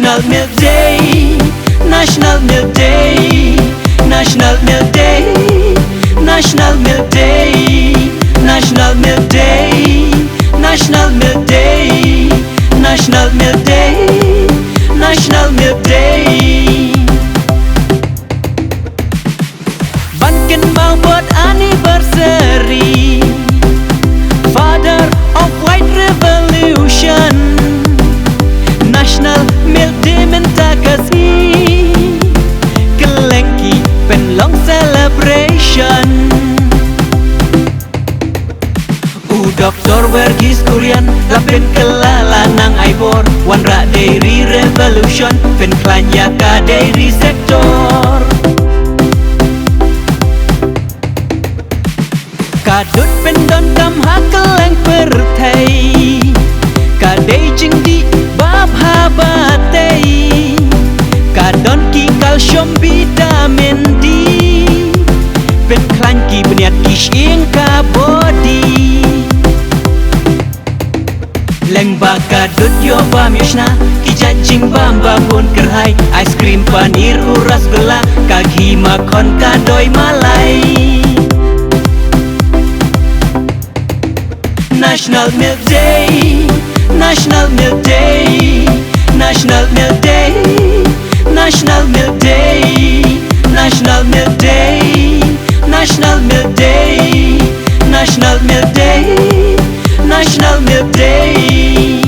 National Milk Day, National Milk Day, National Milk Day, National Milk Day, National Milk Day, National Milk Day, National Milk Day, National Milk Day. Banken mau buat anniversary, Father of White Revolution. National Milk Day minta kasih, kelengki pen long celebration. Doktor Vergis Kurian lapin kelalanang aibor, Wanra Dairy Revolution pen klanya ka dairy sektor. Kadut pendon kam hakeleng pertai, kadai jing di bab habatei, kadon ki kalsium vitamin D, pen klan ki beniat kish ing ka body. Leng baka dut yo bam yushna, ki jajing bam babun kerhai, ice cream panir uras gula, kagi makon kadoi malai. National Milk Day, National Milk Day, National Milk Day, National Milk Day, National Milk Day, National Milk Day, National Milk Day, National Milk Day.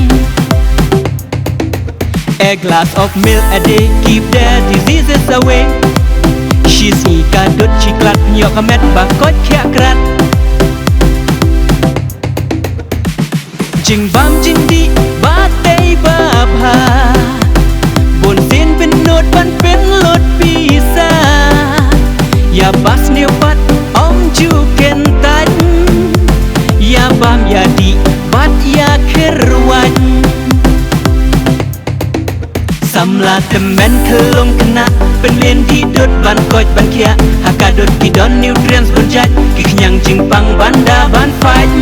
A glass of milk a day keep the diseases away. She's kadut chiklat nyok amet bakot kya krat. Jing bam jing di batay babha, bon sin pen not ban pen lot bisa. Ya bas new bat om ju kentan, ya bam ya di bat ya kerwan. Samla temen kelong kena, penlien di dot ban koj ban kia, hakadot kidon nutrients berjat, kiknyang jing pang banda ban fight.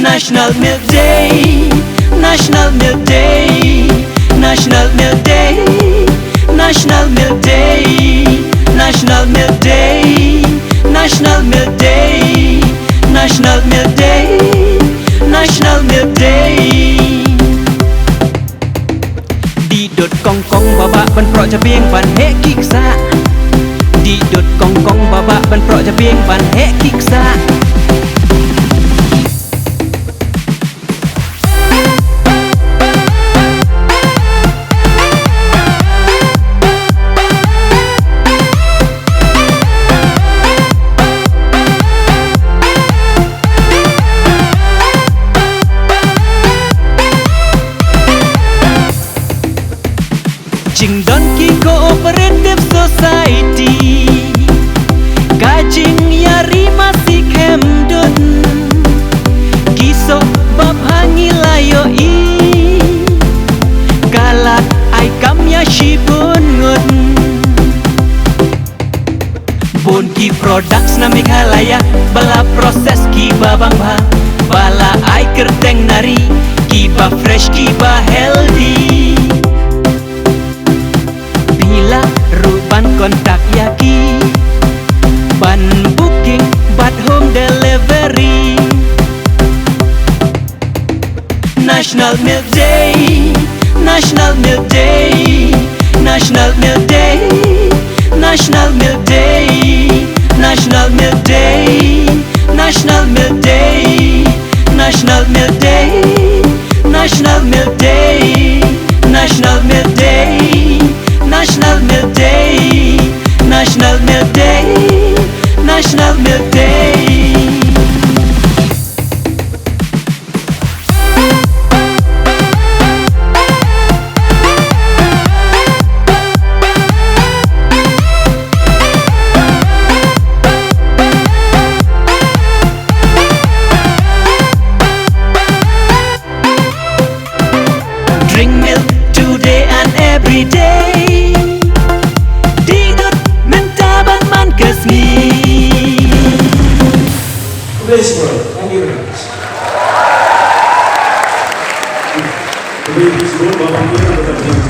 National Milk Day, National Milk Day, National Milk Day, National Milk Day, National Milk Day, National Milk Day, National Milk Day, National Milk Day. Di dot kong kong baba ban pro ja pieng ban he kiksa, di dot kong kong baba ban pro ja pieng ban he kiksa. Jing don ki cooperative society, kajing yari masih kemdun, kisok bab hangi layo i, kalak ai kam ya shibun ngun. Bon ki products na Meghalaya, bala proses ki babang ba, bala ai kerteng nari, ki ba fresh ki ba healthy. Bila ruban kontak yaki, ban booking but home delivery. National Milk Day, National Milk Day, National Milk Day, National Milk Day, National Milk Day, National Milk Day, National Milk Day, National Milk Day, National Milk Day, National Milk Day, National Milk Day, National Milk Day. Drink milk today and every day. Didut mentaban man kesmi. Please, bro. Thank you very much. Вы слово вам не